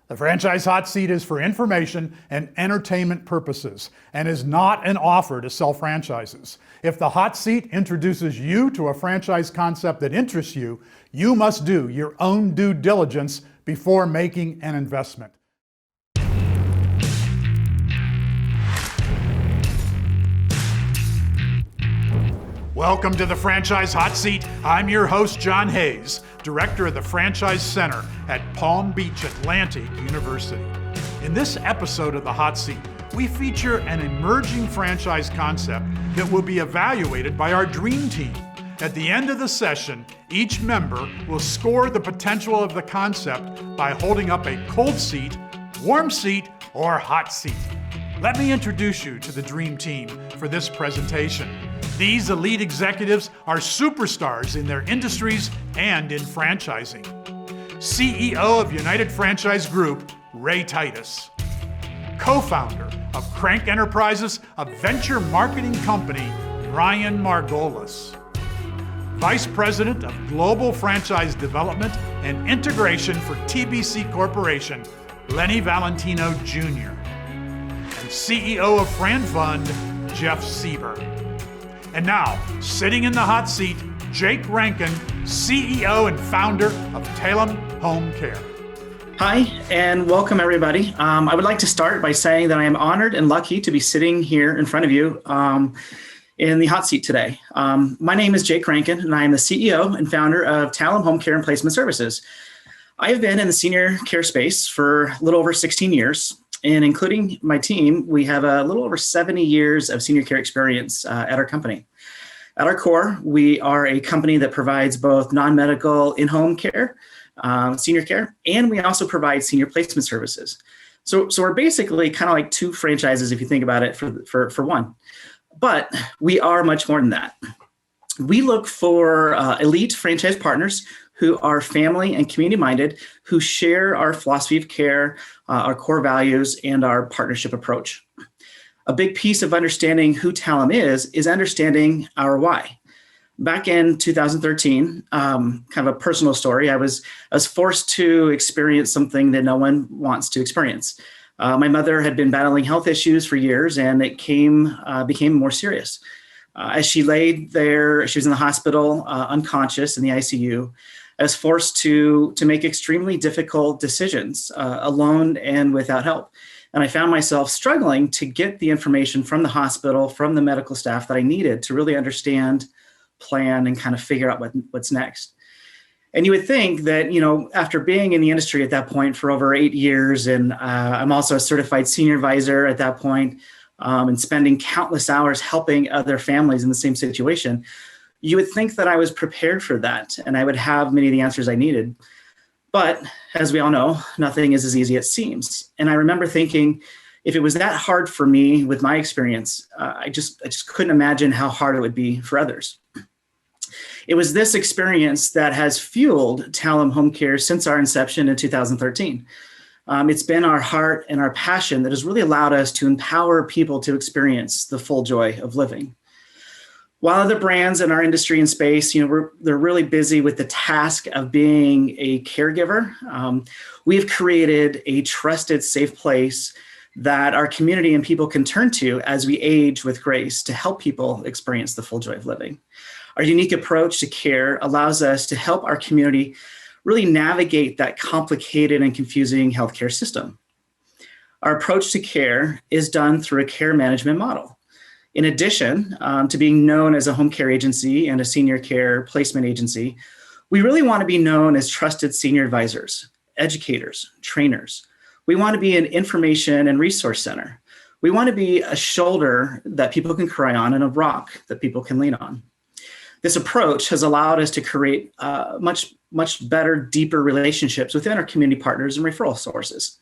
The franchise hot seat is for information and entertainment purposes and is not an offer to sell franchises. If the hot seat introduces you to a franchise concept that interests you, you must do your own due diligence before making an investment. Welcome to the Franchise Hot Seat. I'm your host, John Hayes, Director of the Franchise Center at Palm Beach Atlantic University. In this episode of the Hot Seat, we feature an emerging franchise concept that will be evaluated by our dream team. At the end of the session, each member will score the potential of the concept by holding up a cold seat, warm seat, or hot seat. Let me introduce you to the dream team for this presentation. These elite executives are superstars in their industries and in franchising. CEO of United Franchise Group, Ray Titus. Co-founder of Crank Enterprises, a venture marketing company, Ryan Margolis. Vice President of Global Franchise Development and Integration for TBC Corporation, Lenny Valentino Jr. And CEO of Fran Fund, Jeff Sieber. And now, sitting in the hot seat, Jake Rankin, CEO and founder of Talem Home Care. Hi, and welcome everybody. I would like to start by saying that I am honored and lucky to be sitting here in front of you in the hot seat today. My name is Jake Rankin, and I am the CEO and founder of Talem Home Care and Placement Services. I have been in the senior care space for a little over 16 years. And including my team, we have a little over 70 years of senior care experience at our company. At our core, we are a company that provides both non-medical in-home care, senior care, and we also provide senior placement services. So we're basically kind of like two franchises if you think about it for one. But we are much more than that. We look for elite franchise partners who are family and community-minded, who share our philosophy of care, our core values, and our partnership approach. A big piece of understanding who Talem is understanding our why. Back in 2013, kind of a personal story, I was forced to experience something that no one wants to experience. My mother had been battling health issues for years, and it became more serious. As she laid there, she was in the hospital, unconscious in the ICU. I was forced to make extremely difficult decisions alone and without help. And I found myself struggling to get the information from the hospital, from the medical staff that I needed to really understand, plan, and kind of figure out what's next. And you would think that, after being in the industry at that point for over 8 years, and I'm also a certified senior advisor at that point, and spending countless hours helping other families in the same situation, you would think that I was prepared for that and I would have many of the answers I needed. But as we all know, nothing is as easy as it seems. And I remember thinking, if it was that hard for me with my experience, I just couldn't imagine how hard it would be for others. It was this experience that has fueled Talem Home Care since our inception in 2013. It's been our heart and our passion that has really allowed us to empower people to experience the full joy of living. While other brands in our industry and space, they're really busy with the task of being a caregiver, we've created a trusted, safe place that our community and people can turn to as we age with grace to help people experience the full joy of living. Our unique approach to care allows us to help our community really navigate that complicated and confusing healthcare system. Our approach to care is done through a care management model. In addition to being known as a home care agency and a senior care placement agency, we really want to be known as trusted senior advisors, educators, trainers. We want to be an information and resource center. We want to be a shoulder that people can cry on and a rock that people can lean on. This approach has allowed us to create much better, deeper relationships within our community partners and referral sources.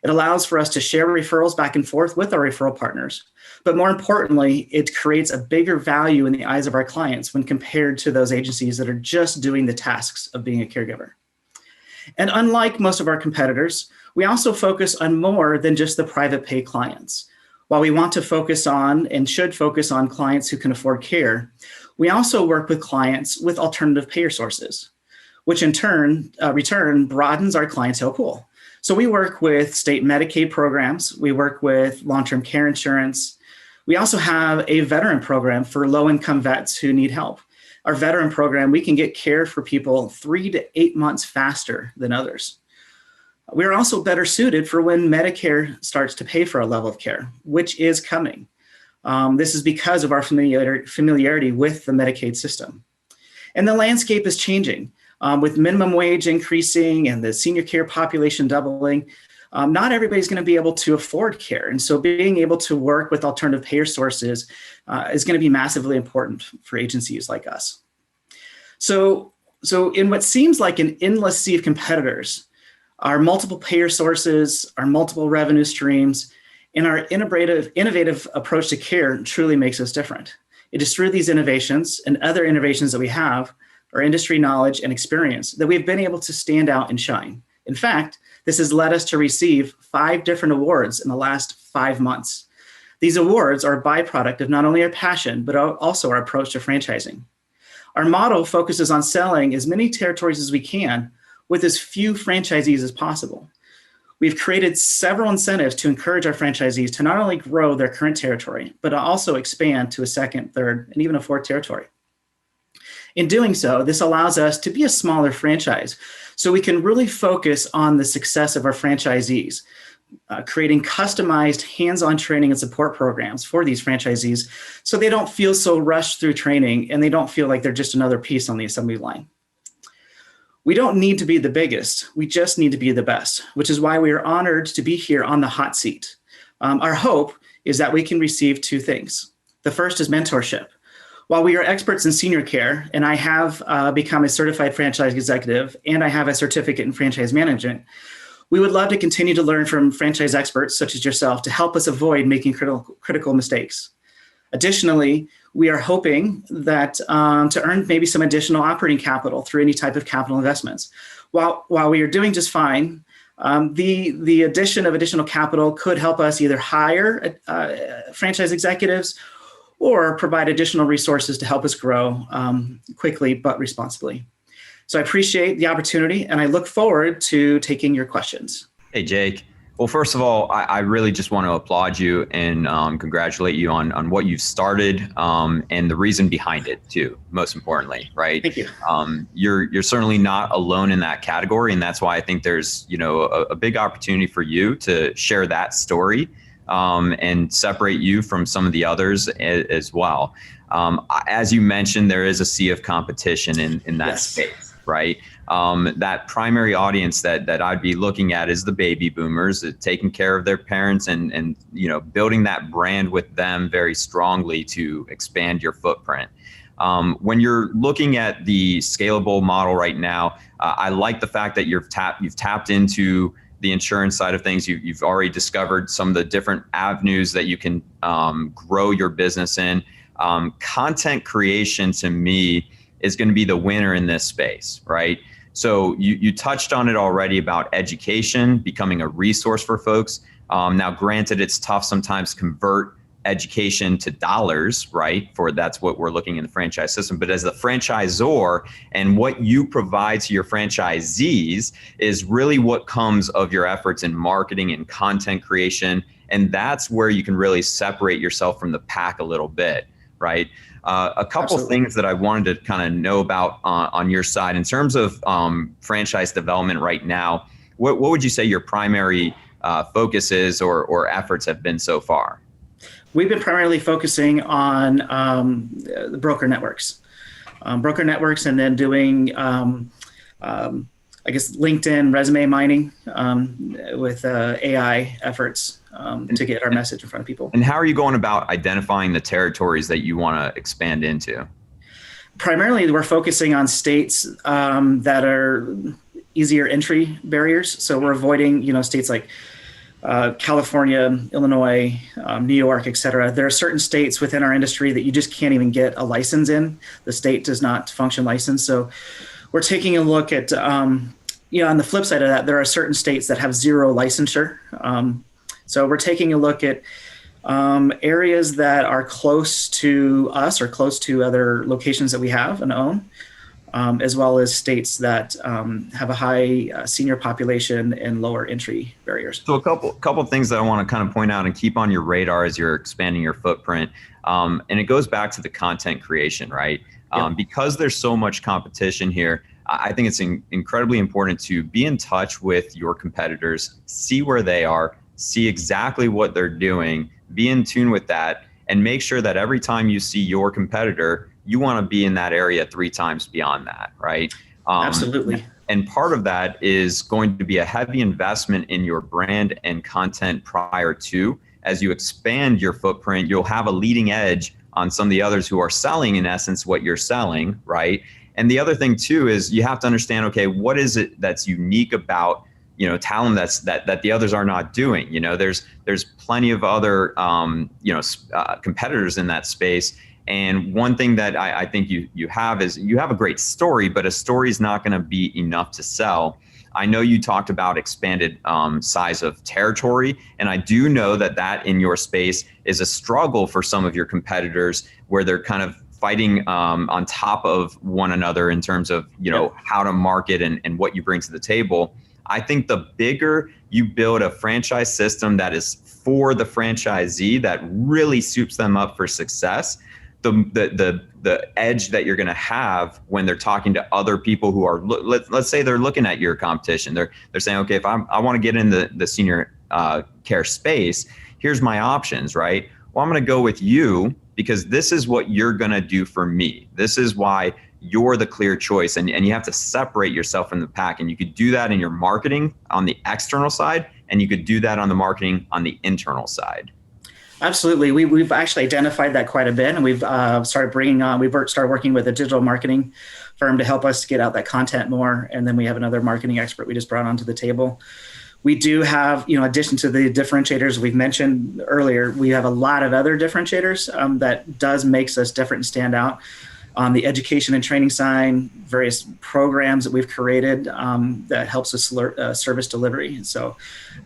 It allows for us to share referrals back and forth with our referral partners. But more importantly, it creates a bigger value in the eyes of our clients when compared to those agencies that are just doing the tasks of being a caregiver. And unlike most of our competitors, we also focus on more than just the private pay clients. While we want to focus on and should focus on clients who can afford care, we also work with clients with alternative payer sources, which in return broadens our clientele pool. So we work with state Medicaid programs. We work with long-term care insurance. We also have a veteran program for low-income vets who need help. Our veteran program, we can get care for people 3 to 8 months faster than others. We're also better suited for when Medicare starts to pay for a level of care, which is coming. This is because of our familiarity with the Medicaid system. And the landscape is changing. With minimum wage increasing and the senior care population doubling, not everybody's going to be able to afford care. And so being able to work with alternative payer sources is going to be massively important for agencies like us. So in what seems like an endless sea of competitors, our multiple payer sources, our multiple revenue streams, and our innovative approach to care truly makes us different. It is through these innovations and other innovations that we have, our industry knowledge and experience, that we've been able to stand out and shine. In fact, this has led us to receive 5 different awards in the last 5 months. These awards are a byproduct of not only our passion, but also our approach to franchising. Our model focuses on selling as many territories as we can with as few franchisees as possible. We've created several incentives to encourage our franchisees to not only grow their current territory, but also expand to a second, third, and even a fourth territory. In doing so, this allows us to be a smaller franchise, so we can really focus on the success of our franchisees, creating customized hands-on training and support programs for these franchisees so they don't feel so rushed through training and they don't feel like they're just another piece on the assembly line. We don't need to be the biggest, we just need to be the best, which is why we are honored to be here on the hot seat. Our hope is that we can receive 2 things. The first is mentorship. While we are experts in senior care, and I have become a certified franchise executive, and I have a certificate in franchise management, we would love to continue to learn from franchise experts such as yourself to help us avoid making critical mistakes. Additionally, we are hoping that to earn maybe some additional operating capital through any type of capital investments. While we are doing just fine, the addition of additional capital could help us either hire franchise executives or provide additional resources to help us grow quickly but responsibly. So I appreciate the opportunity and I look forward to taking your questions. Hey, Jake. Well, first of all, I really just want to applaud you and congratulate you on what you've started and the reason behind it too, most importantly, right? Thank you. You're certainly not alone in that category. And that's why I think there's, a big opportunity for you to share that story and separate you from some of the others as well. As you mentioned, there is a sea of competition in that Yes. space, right? That primary audience that I'd be looking at is the baby boomers, taking care of their parents and building that brand with them very strongly to expand your footprint. When you're looking at the scalable model right now, I like the fact that you've tapped into the insurance side of things. You've already discovered some of the different avenues that you can grow your business in. Content creation to me is going to be the winner in this space, right? So you touched on it already about education, becoming a resource for folks. Now, granted, it's tough sometimes to convert education to dollars, right? That's what we're looking in the franchise system. But as the franchisor and what you provide to your franchisees is really what comes of your efforts in marketing and content creation. And that's where you can really separate yourself from the pack a little bit, right? A couple Absolutely. things that I wanted to kind of know about on your side in terms of franchise development right now. What would you say your primary focus is or efforts have been so far? We've been primarily focusing on the broker networks, and then doing, LinkedIn resume mining with AI efforts to get our message in front of people. And how are you going about identifying the territories that you want to expand into? Primarily, we're focusing on states that are easier entry barriers. So we're avoiding, states like California, Illinois, New York, et cetera. There are certain states within our industry that you just can't even get a license in. The state does not function licensed. So we're taking a look at, on the flip side of that, there are certain states that have zero licensure. So we're taking a look at areas that are close to us or close to other locations that we have and own. as well as states that have a high senior population and lower entry barriers. So a couple of things that I want to kind of point out and keep on your radar as you're expanding your footprint. And it goes back to the content creation, right? Yep. Because there's so much competition here, I think it's incredibly important to be in touch with your competitors, see where they are, see exactly what they're doing, be in tune with that, and make sure that every time you see your competitor, you want to be in that area 3 times beyond that, right? Absolutely. And part of that is going to be a heavy investment in your brand and content prior to. As you expand your footprint, you'll have a leading edge on some of the others who are selling, in essence, what you're selling, right? And the other thing too is you have to understand, okay, what is it that's unique about, Talem that the others are not doing? There's plenty of other competitors in that space. And one thing that I think you have is you have a great story, but a story is not going to be enough to sell. I know you talked about expanded size of territory, and I do know that in your space is a struggle for some of your competitors, where they're kind of fighting on top of one another in terms of how to market and what you bring to the table. I think the bigger you build a franchise system that is for the franchisee, that really soups them up for success, the edge that you're going to have when they're talking to other people who are, let's say they're looking at your competition, they're saying, okay, if I want to get in the senior care space, here's my options, right? Well, I'm going to go with you because this is what you're going to do for me. This is why you're the clear choice, and you have to separate yourself from the pack. And you could do that in your marketing on the external side, and you could do that on the marketing on the internal side. Absolutely. We've actually identified that quite a bit, and we've started working with a digital marketing firm to help us get out that content more. And then we have another marketing expert we just brought onto the table. We do have, in addition to the differentiators we've mentioned earlier, we have a lot of other differentiators that does makes us different and stand out. On the education and training side, various programs that we've created that helps us service delivery. And so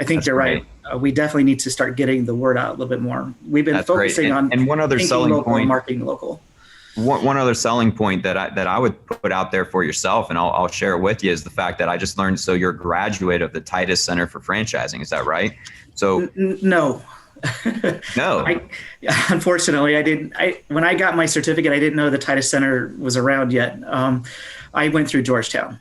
I think you're right. We definitely need to start getting the word out a little bit more. We've been focusing on one other selling local point, and marketing local. One other selling point that I would put out there for yourself, and I'll share it with you, is the fact that I just learned, so you're a graduate of the Titus Center for Franchising. Is that right? So no. No. Unfortunately, I didn't. When I got my certificate, I didn't know the Titus Center was around yet. I went through Georgetown.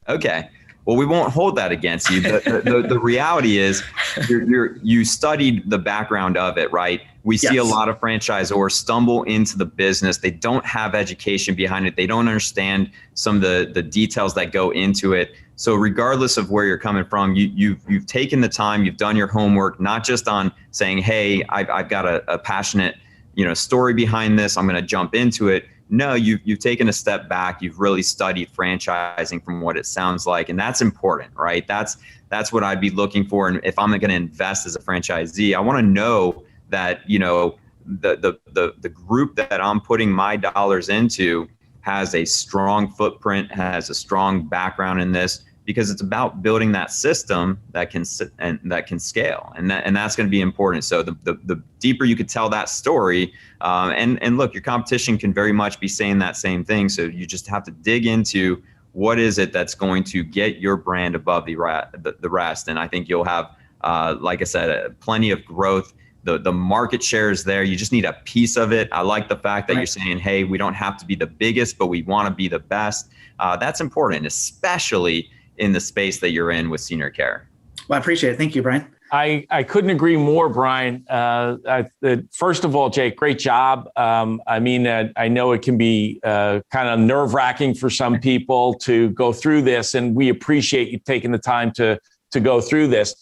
Okay. Well, we won't hold that against you. The reality is you studied the background of it, right? We see a lot of franchisors stumble into the business. They don't have education behind it. They don't understand some of the details that go into it. So regardless of where you're coming from, you've taken the time, you've done your homework, not just on saying, hey, I've got a passionate story behind this, I'm going to jump into it. No, you've taken a step back. You've really studied franchising from what it sounds like. And that's important, right? That's what I'd be looking for. And if I'm going to invest as a franchisee, I want to know that, the group that I'm putting my dollars into has a strong footprint, has a strong background in this, because it's about building that system that can scale, and that's going to be important. So the deeper you could tell that story, and look, your competition can very much be saying that same thing. So you just have to dig into what is it that's going to get your brand above the rest. And I think you'll have, like I said, plenty of growth. The market share is there. You just need a piece of it. I like the fact that you're saying, hey, we don't have to be the biggest, but we want to be the best. That's important, especially in the space that you're in with senior care. Well, I appreciate it. Thank you, Brian. I couldn't agree more, Brian. First of all, Jake, great job. I know it can be kind of nerve-wracking for some people to go through this, and we appreciate you taking the time to go through this.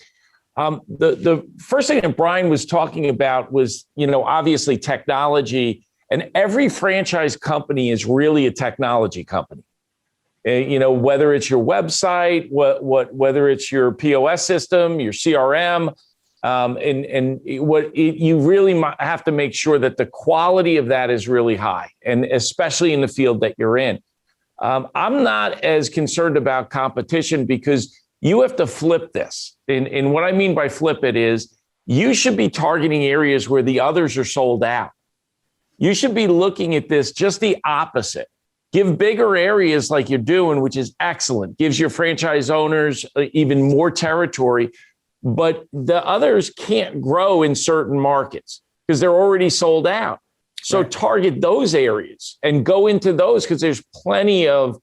The first thing that Brian was talking about was, obviously technology, and every franchise company is really a technology company. Whether it's your website, whether it's your POS system, your CRM, you really have to make sure that the quality of that is really high, and especially in the field that you're in. I'm not as concerned about competition, because you have to flip this. And what I mean by flip it is you should be targeting areas where the others are sold out. You should be looking at this just the opposite. give bigger areas like you're doing, which is excellent, gives your franchise owners even more territory, but the others can't grow in certain markets because they're already sold out. So target those areas and go into those, because there's plenty of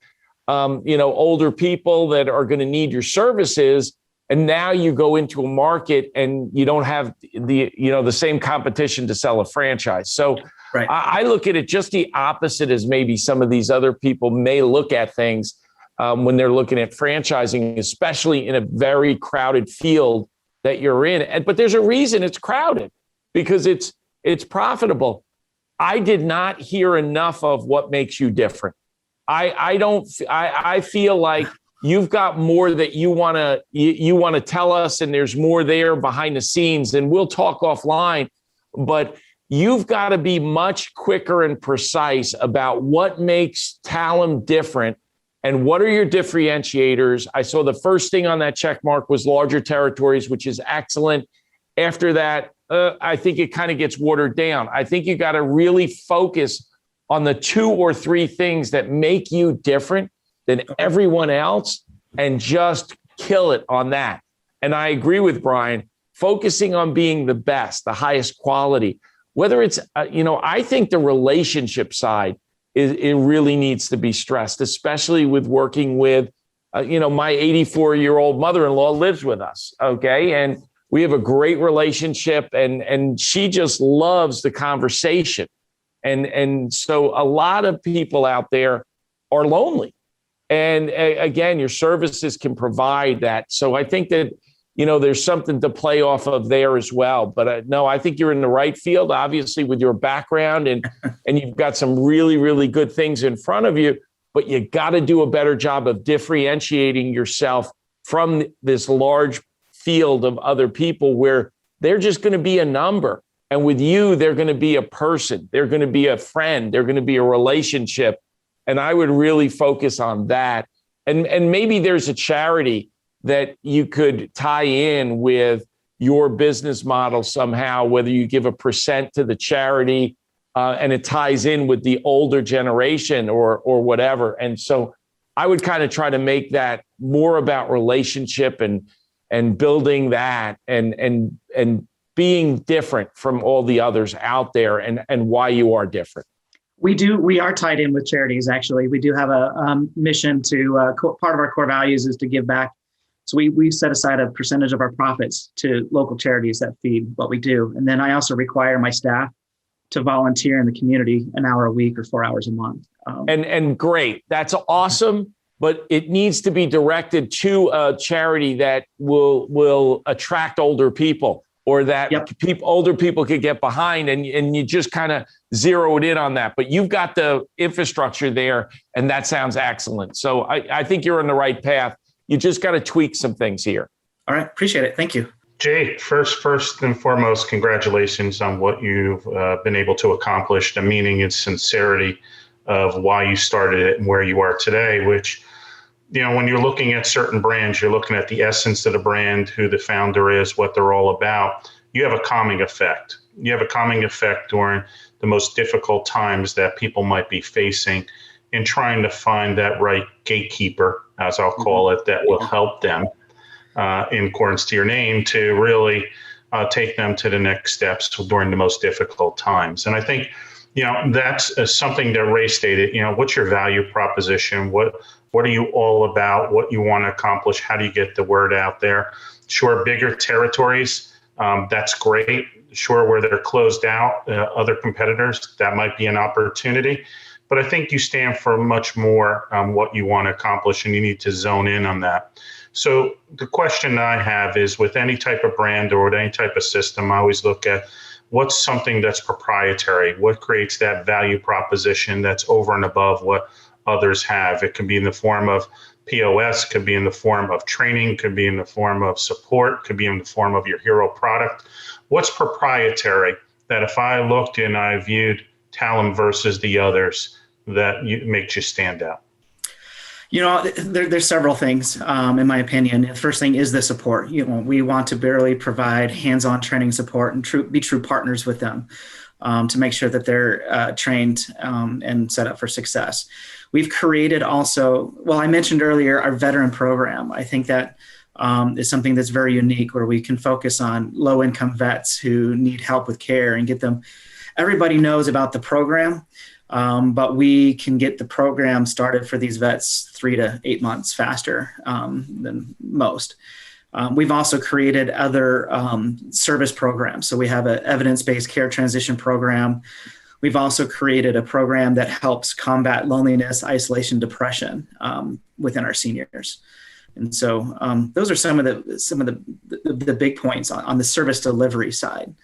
older people that are going to need your services. And now you go into a market and you don't have the same competition to sell a franchise. So I look at it just the opposite as maybe some of these other people may look at things when they're looking at franchising, especially in a very crowded field that you're in. But there's a reason it's crowded, because it's profitable. I did not hear enough of what makes you different. I feel like you've got more that you want to tell us, and there's more there behind the scenes, and we'll talk offline, but you've got to be much quicker and precise about what makes Talem different and what are your differentiators. I saw the first thing on that check mark was larger territories, which is excellent. After that, I think it kind of gets watered down. I think you got to really focus on the 2 or 3 things that make you different than everyone else and just kill it on that. And I agree with Brian, focusing on being the best, the highest quality, whether it's, I think the relationship side it really needs to be stressed, especially with working with, my 84-year-old mother-in-law lives with us. Okay. And we have a great relationship, and she just loves the conversation. And so a lot of people out there are lonely. And again, your services can provide that. So I think that, there's something to play off of there as well. But no, I think you're in the right field, obviously, with your background, and you've got some really, really good things in front of you. But you got to do a better job of differentiating yourself from this large field of other people where they're just going to be a number. And with you, they're going to be a person. They're going to be a friend. They're going to be a relationship. And I would really focus on that. And maybe there's a charity that you could tie in with your business model somehow, whether you give a percent to the charity and it ties in with the older generation or whatever. And so I would kind of try to make that more about relationship and building that and being different from all the others out there and why you are different. We are tied in with charities. Actually, we do have a mission to part of our core values is to give back. So we set aside a percentage of our profits to local charities that feed what we do. And then I also require my staff to volunteer in the community an hour a week or 4 hours a month. And great. That's awesome. But it needs to be directed to a charity that will attract older people, or that older people could get behind, and you just kind of zero it in on that. But you've got the infrastructure there, and that sounds excellent. So I think you're on the right path. You just got to tweak some things here. All right. Appreciate it. Thank you. Jay, first and foremost, congratulations on what you've been able to accomplish, the meaning and sincerity of why you started it and where you are today, which, when you're looking at certain brands, you're looking at the essence of the brand, who the founder is, what they're all about. You have a calming effect. You have a calming effect during the most difficult times that people might be facing, in trying to find that right gatekeeper, as I'll call it, that will help them in accordance to your name to really take them to the next steps during the most difficult times. And I think, that's something that Ray stated. What's your value proposition? What are you all about? What you want to accomplish? How do you get the word out there? Sure, bigger territories, that's great. Sure, where they're closed out, other competitors, that might be an opportunity. But I think you stand for much more what you want to accomplish, and you need to zone in on that. So the question I have is, with any type of brand or with any type of system, I always look at what's something that's proprietary, what creates that value proposition that's over and above what others have. It can be in the form of POS, could be in the form of training, could be in the form of support, could be in the form of your hero product. What's proprietary that if I looked and I viewed Talem versus the others, that makes you stand out? There's several things, in my opinion. The first thing is the support. We want to barely provide hands-on training support and be true partners with them. to make sure that they're trained and set up for success. We've created also, well, I mentioned earlier, our veteran program. I think that is something that's very unique, where we can focus on low-income vets who need help with care and get them. Everybody knows about the program, but we can get the program started for these vets 3 to 8 months faster than most. We've also created other service programs. So we have an evidence-based care transition program. We've also created a program that helps combat loneliness, isolation, depression within our seniors. And so those are some of the big points on the service delivery side.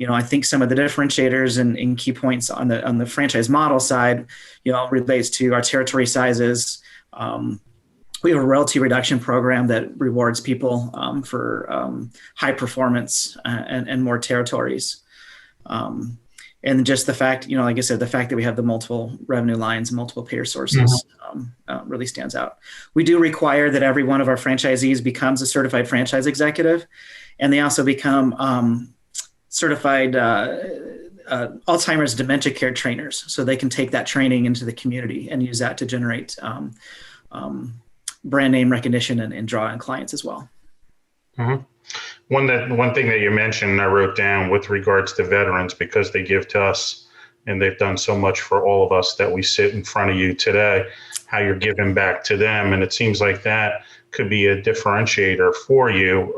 I think some of the differentiators and key points on the franchise model side, relates to our territory sizes. We have a royalty reduction program that rewards people for high performance and more territories. And just the fact, like I said, the fact that we have the multiple revenue lines, multiple payer sources really stands out. We do require that every one of our franchisees becomes a certified franchise executive, and they also become certified Alzheimer's dementia care trainers, so they can take that training into the community and use that to generate brand name recognition and draw in clients as well. Mm-hmm. One thing that you mentioned, I wrote down with regards to veterans, because they give to us and they've done so much for all of us that we sit in front of you today, how you're giving back to them. And it seems like that could be a differentiator for you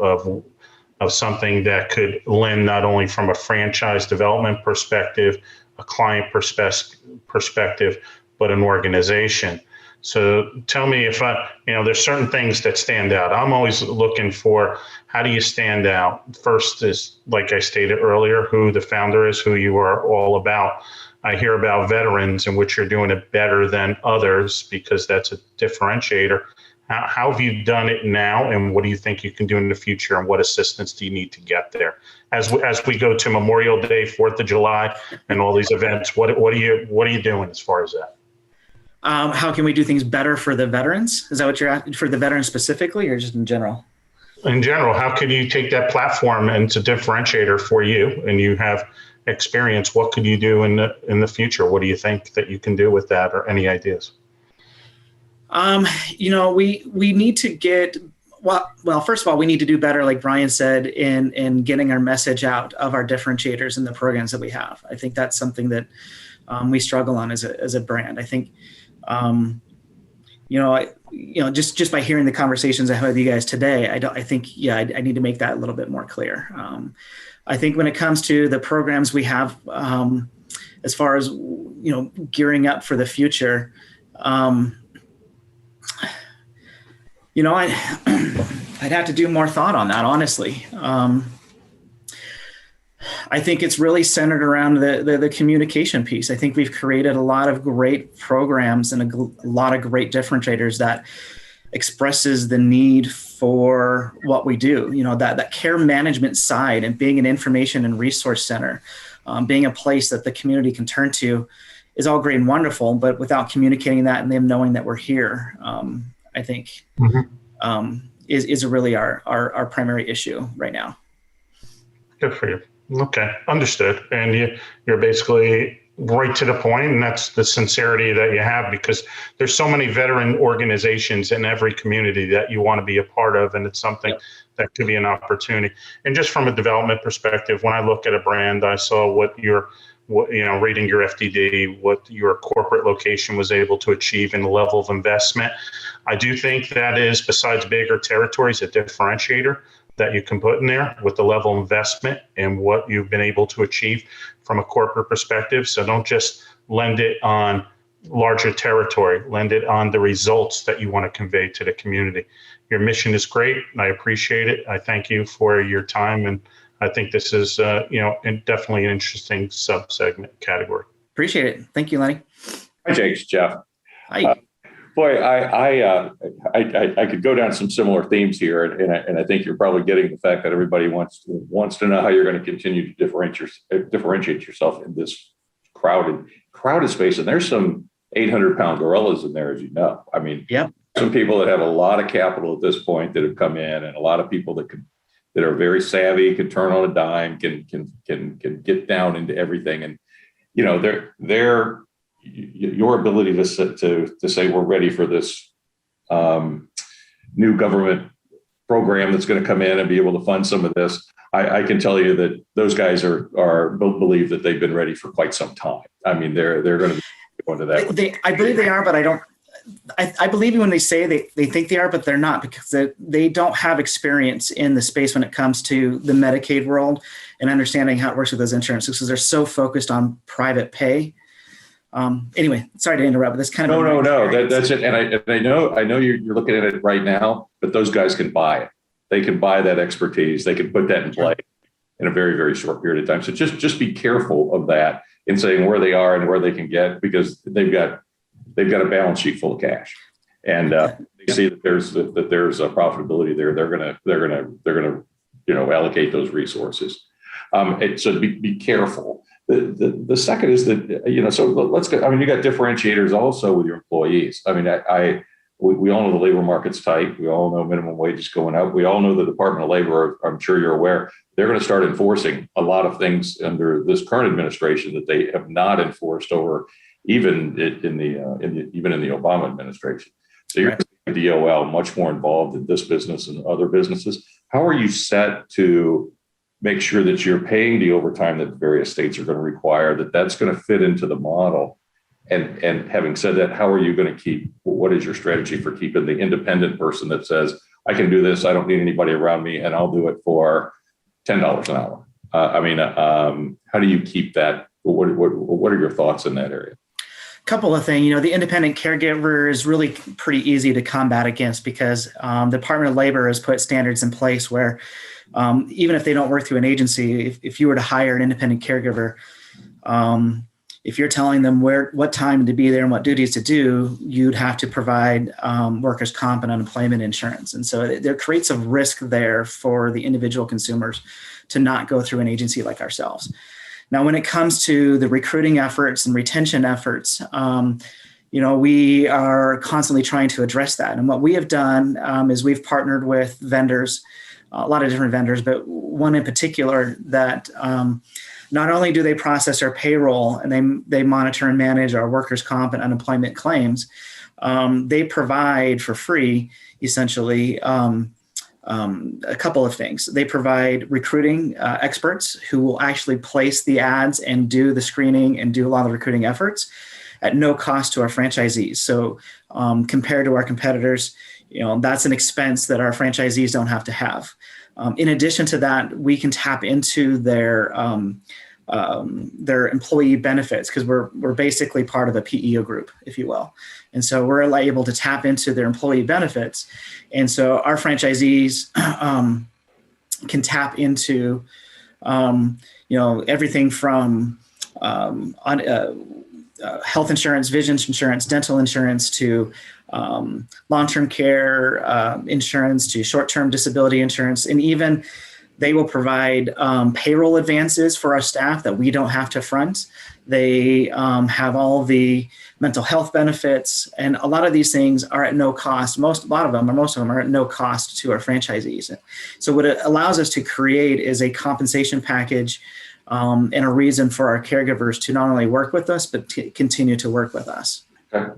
of something that could lend not only from a franchise development perspective, a client perspective, but an organization. So tell me if there's certain things that stand out. I'm always looking for, how do you stand out? First is, like I stated earlier, who the founder is, who you are all about. I hear about veterans in which you're doing it better than others, because that's a differentiator. How have you done it now, and what do you think you can do in the future, and what assistance do you need to get there? As we go to Memorial Day, 4th of July, and all these events, what are you doing as far as that? How can we do things better for the veterans? Is that what you're asking, for the veterans specifically, or just in general? In general, how can you take that platform and it's a differentiator for you, and you have experience? What could you do in the future? What do you think that you can do with that, or any ideas? We need to get, well, first of all, we need to do better, like Brian said, in getting our message out of our differentiators and the programs that we have. I think that's something that we struggle on as a brand. I think, just by hearing the conversations I had with you guys today, I need to make that a little bit more clear. I think when it comes to the programs we have, as far as, gearing up for the future, I'd have to do more thought on that, honestly. I think it's really centered around the communication piece. I think we've created a lot of great programs and a lot of great differentiators that expresses the need for what we do. That care management side, and being an information and resource center, being a place that the community can turn to, is all great and wonderful. But without communicating that and them knowing that we're here, I think is really our primary issue right now. Good for you. Okay, understood. And you're basically right to the point, and that's the sincerity that you have, because there's so many veteran organizations in every community that you want to be a part of, and it's something that could be an opportunity. And just from a development perspective, when I look at a brand, I saw reading your FDD, what your corporate location was able to achieve in the level of investment. I do think that is, besides bigger territories, a differentiator that you can put in there with the level of investment and what you've been able to achieve from a corporate perspective. So don't just lend it on larger territory, lend it on the results that you want to convey to the community. Your mission is great, and I appreciate it. I thank you for your time, and I think this is, definitely an interesting sub-segment category. Appreciate it. Thank you, Lenny. Hi, Jake. It's Jeff. Hi. Boy, I could go down some similar themes here, and I think you're probably getting the fact that everybody wants to know how you're going to continue to differentiate yourself in this crowded space. And there's some 800-pound gorillas in there, as you know. I mean, some people that have a lot of capital at this point that have come in, and a lot of people that that are very savvy, can turn on a dime, can get down into everything. And, you know, your ability to say we're ready for this new government program that's going to come in and be able to fund some of this. I can tell you that those guys believe that they've been ready for quite some time. I mean, they're going to be going to that. I believe they are, but I believe when they say they think they are, but they're not, because they don't have experience in the space when it comes to the Medicaid world and understanding how it works with those insurances, because they're so focused on private pay. Anyway, sorry to interrupt, but that's kind of no. That's it. And I know you're looking at it right now, but those guys can buy it. They can buy that expertise. They can put that in play in a very, very short period of time. So just be careful of that in saying where they are and where they can get, because they've got a balance sheet full of cash, and they see that there's a profitability there. They're gonna allocate those resources. So be careful. The second is that, so let's go. I mean, you got differentiators also with your employees. I mean, we all know the labor market's tight. We all know minimum wage is going up. We all know the Department of Labor, I'm sure you're aware, they're going to start enforcing a lot of things under this current administration that they have not enforced over even in the Obama administration. So you're right. DOL much more involved in this business and other businesses. How are you set to make sure that you're paying the overtime that various states are going to require, that's going to fit into the model? And having said that, how are you going to what is your strategy for keeping the independent person that says, I can do this, I don't need anybody around me, and I'll do it for $10 an hour? How do you keep that? What are your thoughts in that area? Couple of things. The independent caregiver is really pretty easy to combat against, because the Department of Labor has put standards in place where even if they don't work through an agency, if you were to hire an independent caregiver, if you're telling them what time to be there and what duties to do, you'd have to provide workers' comp and unemployment insurance. And so there creates a risk there for the individual consumers to not go through an agency like ourselves. Now, when it comes to the recruiting efforts and retention efforts, we are constantly trying to address that. And what we have done is we've partnered with vendors, a lot of different vendors, but one in particular that not only do they process our payroll and they monitor and manage our workers' comp and unemployment claims, they provide for free, essentially, a couple of things. They provide recruiting experts who will actually place the ads and do the screening and do a lot of the recruiting efforts at no cost to our franchisees. So compared to our competitors, that's an expense that our franchisees don't have to have. In addition to that, we can tap into their employee benefits, because we're basically part of a PEO group, if you will. And so we're able to tap into their employee benefits. And so our franchisees can tap into, everything from health insurance, vision insurance, dental insurance, to long-term care insurance, to short-term disability insurance. And even they will provide payroll advances for our staff that we don't have to front. They have all the mental health benefits, and a lot of these things are at no cost. Most of them are at no cost to our franchisees. So what it allows us to create is a compensation package and a reason for our caregivers to not only work with us, but to continue to work with us. Okay.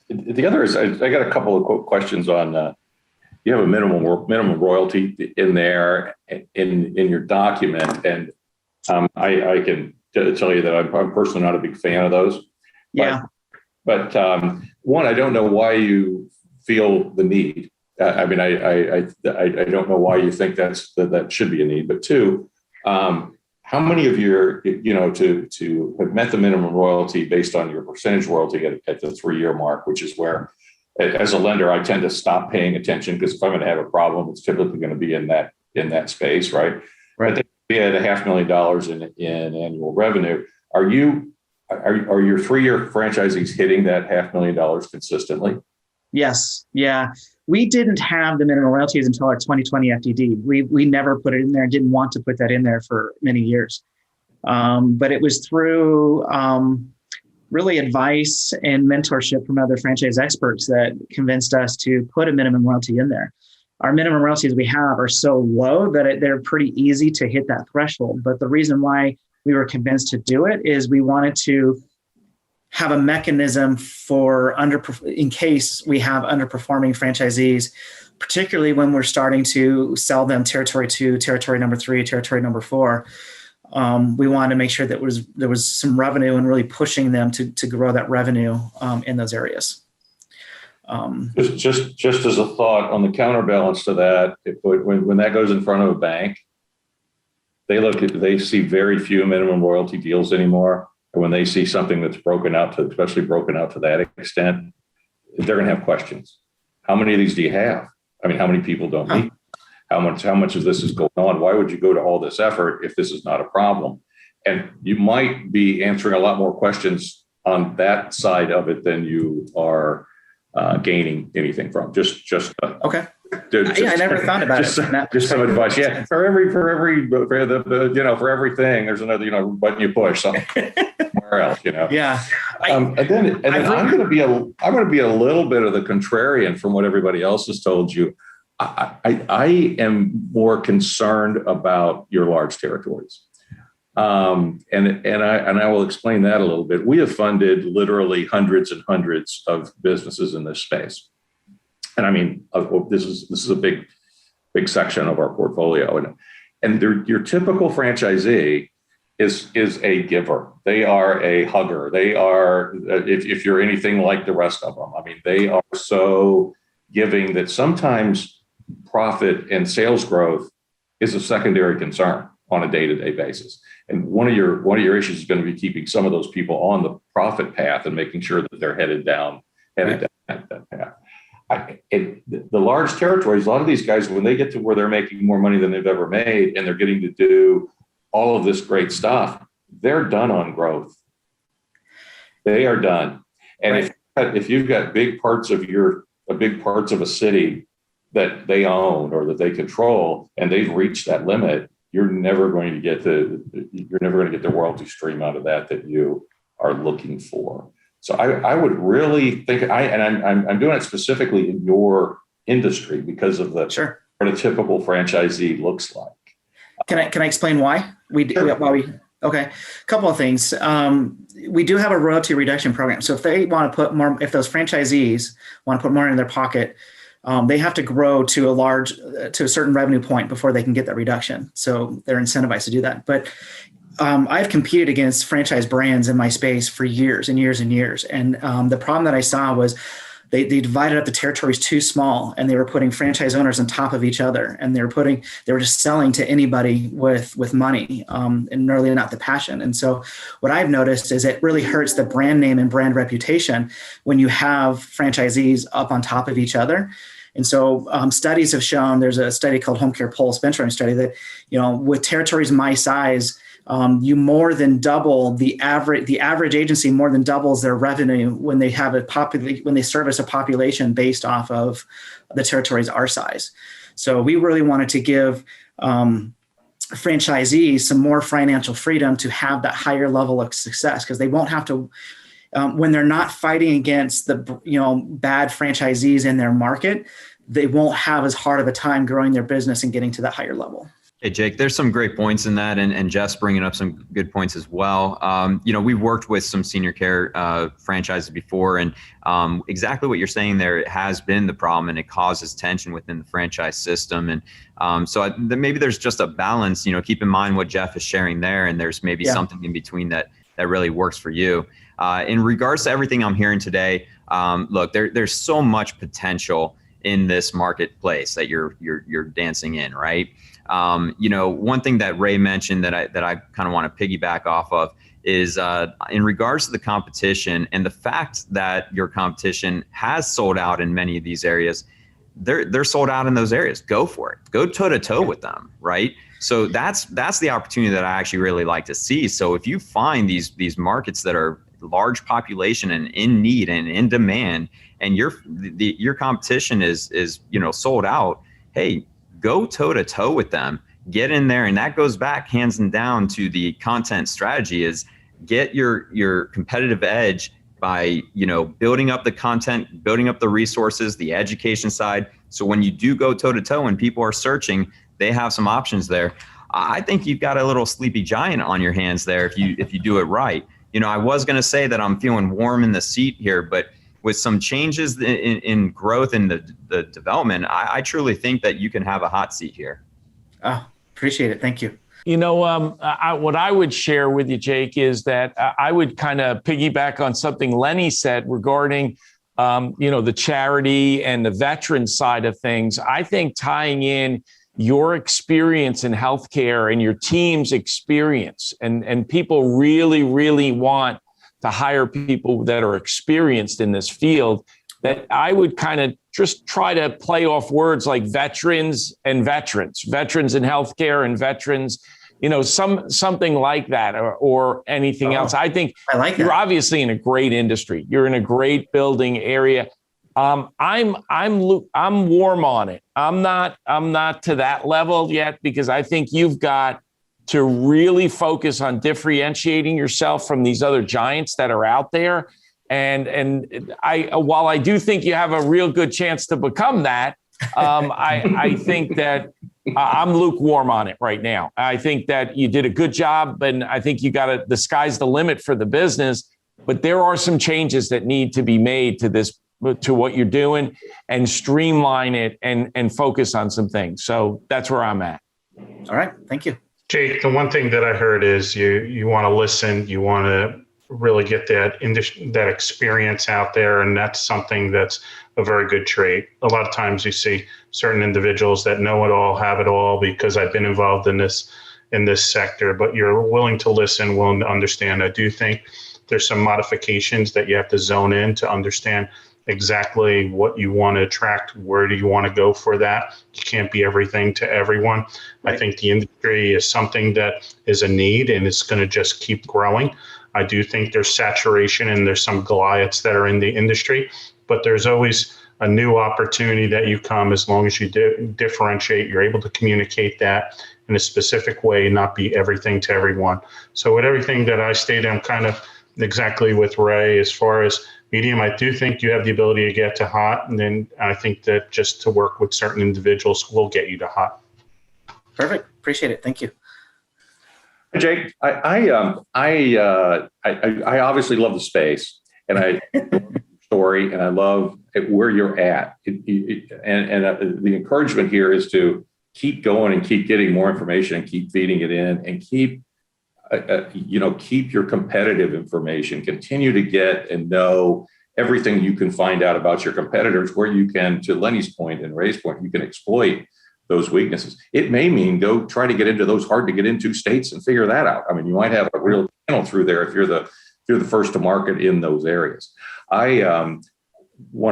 The other is, I got a couple of questions on. You have a minimum royalty in there in your document, and I can tell you that I'm personally not a big fan of those. Yeah. But one, I don't know why you feel the need. I don't know why you think that should be a need. But two, how many of your, to have met the minimum royalty based on your percentage royalty at the 3-year mark, which is where, as a lender, I tend to stop paying attention, because if I'm going to have a problem, it's typically going to be in that space, right? Right. But they had $500,000 in annual revenue. Are your 3-year franchisees hitting that $500,000 consistently? Yes. Yeah. We didn't have the minimum royalties until our 2020 FDD. We never put it in there, didn't want to put that in there for many years. But it was through really advice and mentorship from other franchise experts that convinced us to put a minimum royalty in there. our minimum royalties we have are so low that they're pretty easy to hit that threshold. But the reason why we were convinced to do it is we wanted to have a mechanism for in case we have underperforming franchisees, particularly when we're starting to sell them territory 2, territory number 3, territory number 4. We wanted to make sure that there was some revenue and really pushing them to grow that revenue in those areas. Just as a thought on the counterbalance to that, when that goes in front of a bank, they see very few minimum royalty deals anymore. And when they see something that's especially broken out to that extent, they're going to have questions. How many of these do you have? I mean, how many people don't meet? How much of this is going on? Why would you go to all this effort if this is not a problem? And you might be answering a lot more questions on that side of it than you are gaining anything from. Okay. I never thought about it. Just some advice. Yeah. For everything, there's another, button you push somewhere else, Yeah. And then I'm going to be a little bit of the contrarian from what everybody else has told you. I am more concerned about your large territories. And I will explain that a little bit. We have funded literally hundreds and hundreds of businesses in this space. And I mean, this is a big section of our portfolio. And your typical franchisee is a giver. They are a hugger. They are, if you're anything like the rest of them, I mean, they are so giving that sometimes profit and sales growth is a secondary concern on a day-to-day basis. And one of your issues is going to be keeping some of those people on the profit path and making sure that they're headed down that path. The large territories, a lot of these guys, when they get to where they're making more money than they've ever made, and they're getting to do all of this great stuff, they're done on growth. They are done. And if you've got big parts of a city that they own or that they control, and they've reached that limit, you're never going to get the royalty stream out of that you are looking for. So I would really think, I'm doing it specifically in your industry because of what a typical franchisee looks like. Can I explain why we do? Sure. Okay, a couple of things. We do have a royalty reduction program. So if they want to put more, if those franchisees want to put more in their pocket, they have to grow to a certain revenue point before they can get that reduction. So they're incentivized to do that. But I've competed against franchise brands in my space for years and years and years. And the problem that I saw was they divided up the territories too small, and they were putting franchise owners on top of each other. And they were just selling to anybody with money and really not the passion. And so what I've noticed is it really hurts the brand name and brand reputation when you have franchisees up on top of each other. And so studies have shown, there's a study called Home Care Pulse benchmarking study that, with territories my size, you more than double the average agency more than doubles their revenue when they have when they service a population based off of the territories our size. So we really wanted to give franchisees some more financial freedom to have that higher level of success, because they won't have to, when they're not fighting against the bad franchisees in their market, they won't have as hard of a time growing their business and getting to that higher level. Hey, Jake, there's some great points in that, and Jeff's bringing up some good points as well. We've worked with some senior care franchises before, and exactly what you're saying there, it has been the problem, and it causes tension within the franchise system. And maybe there's just a balance. Keep in mind what Jeff is sharing there, and there's maybe something in between that really works for you. In regards to everything I'm hearing today, look, there's so much potential in this marketplace that you're dancing in, right? One thing that Ray mentioned that I kind of want to piggyback off of is in regards to the competition and the fact that your competition has sold out in many of these areas. They're sold out in those areas. Go for it. Go toe to toe with them, right? So that's the opportunity that I actually really like to see. So if you find these markets that are large population and in need and in demand, and your competition is sold out, hey, go toe to toe with them, get in there. And that goes back hands and down to the content strategy, is get your competitive edge by, building up the content, building up the resources, the education side. So when you do go toe to toe and people are searching, they have some options there. I think you've got a little sleepy giant on your hands there if you do it right. I was going to say that I'm feeling warm in the seat here, but with some changes in growth and the development, I truly think that you can have a hot seat here. Oh, appreciate it. Thank you. What I would share with you, Jake, is that I would kind of piggyback on something Lenny said regarding, the charity and the veteran side of things. I think tying in your experience in healthcare and your team's experience, and people really, really want to hire people that are experienced in this field, that I would kind of just try to play off words like veterans in healthcare and veterans, something like that, or anything else. I think I like that. You're obviously in a great industry. You're in a great building area. I'm warm on it. I'm not to that level yet, because I think you've got to really focus on differentiating yourself from these other giants that are out there. And while I do think you have a real good chance to become that, I think that I'm lukewarm on it right now. I think that you did a good job, and I think the sky's the limit for the business, but there are some changes that need to be made to what you're doing, and streamline it and focus on some things. So that's where I'm at. All right. Thank you. Jake, the one thing that I heard is you want to listen, you want to really get that experience out there, and that's something that's a very good trait. A lot of times you see certain individuals that know it all, have it all, because I've been involved in this sector, but you're willing to listen, willing to understand. I do think there's some modifications that you have to zone in to understand exactly what you want to attract. Where do you want to go for that? You can't be everything to everyone. Right. I think the industry is something that is a need, and it's going to just keep growing. I do think there's saturation and there's some Goliaths that are in the industry, but there's always a new opportunity that you come as long as you differentiate, you're able to communicate that in a specific way, not be everything to everyone. So with everything that I stated, I'm kind of exactly with Ray. As far as medium, I do think you have the ability to get to hot, and then I think that just to work with certain individuals will get you to hot. Perfect. Appreciate it. Thank you. Jake, I obviously love the space, and I story, and I love where you're at. The encouragement here is to keep going and keep getting more information and keep feeding it in, and keep your competitive information. Continue to get and know everything you can find out about your competitors, where you can, to Lenny's point and Ray's point, you can exploit those weaknesses. It may mean go try to get into those hard to get into states and figure that out. I mean, you might have a real channel through there if you're the first to market in those areas. I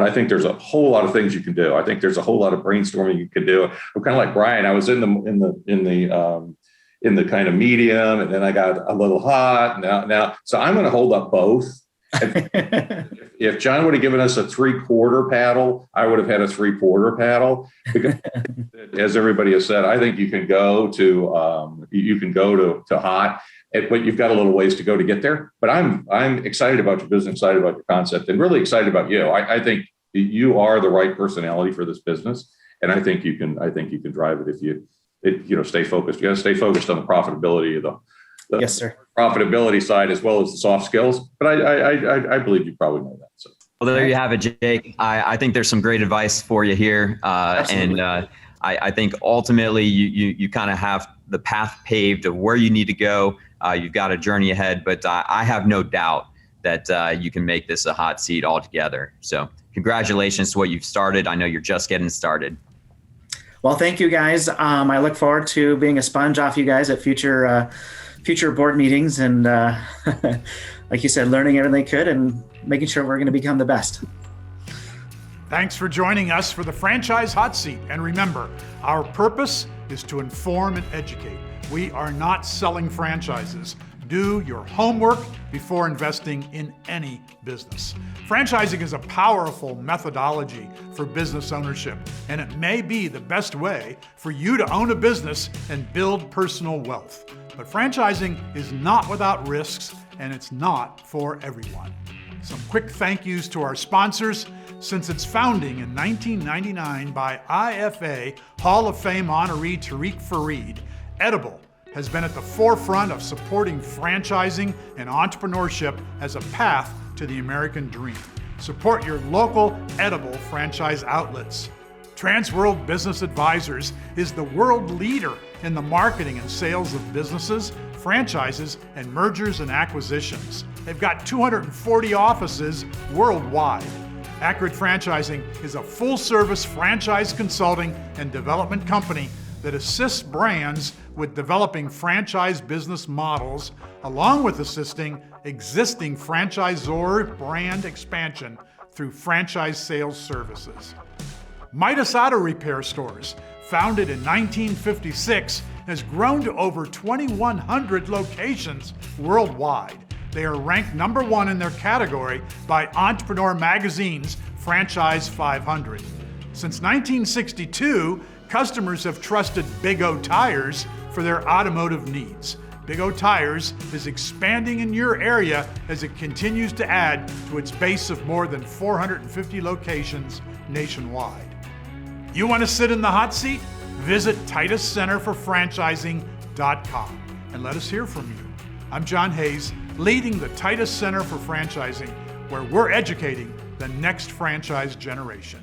think there's a whole lot of things you can do. I think there's a whole lot of brainstorming you can do. I'm kind of like Brian. I was in the kind of medium, and then I got a little hot now. So I'm going to hold up both. If John would have given us a 3/4 paddle, I would have had a 3/4 paddle, because as everybody has said, I think you can go to hot, but you've got a little ways to go to get there. But I'm excited about your business, excited about your concept, and really excited about you. I think you are the right personality for this business, and I think you can drive it if you stay focused. You got to stay focused on the profitability of the yes, sir. Profitability side as well as the soft skills. But I believe you probably know that. So. Well, there you have it, Jake. I think there's some great advice for you here. And I think ultimately you kind of have the path paved of where you need to go. You've got a journey ahead, but I have no doubt that you can make this a hot seat altogether. So congratulations to what you've started. I know you're just getting started. Well, thank you guys. I look forward to being a sponge off you guys at future board meetings, and like you said, learning everything they could and making sure we're going to become the best. Thanks for joining us for the Franchise Hot Seat. And remember, our purpose is to inform and educate. We are not selling franchises. Do your homework before investing in any business. Franchising is a powerful methodology for business ownership, and it may be the best way for you to own a business and build personal wealth. But franchising is not without risks, and it's not for everyone. Some quick thank yous to our sponsors. Since its founding in 1999 by IFA Hall of Fame honoree Tariq Fareed, Edible has been at the forefront of supporting franchising and entrepreneurship as a path to the American dream. Support your local Edible franchise outlets. Transworld Business Advisors is the world leader in the marketing and sales of businesses, franchises, and mergers and acquisitions. They've got 240 offices worldwide. Accurate Franchising is a full-service franchise consulting and development company that assists brands with developing franchise business models, along with assisting existing franchisor brand expansion through franchise sales services. Midas Auto Repair Stores, founded in 1956, has grown to over 2,100 locations worldwide. They are ranked number 1 in their category by Entrepreneur Magazine's Franchise 500. Since 1962, customers have trusted Big O Tires for their automotive needs. Big O Tires is expanding in your area as it continues to add to its base of more than 450 locations nationwide. You want to sit in the hot seat? Visit TitusCenterForFranchising.com and let us hear from you. I'm John Hayes, leading the Titus Center for Franchising, where we're educating the next franchise generation.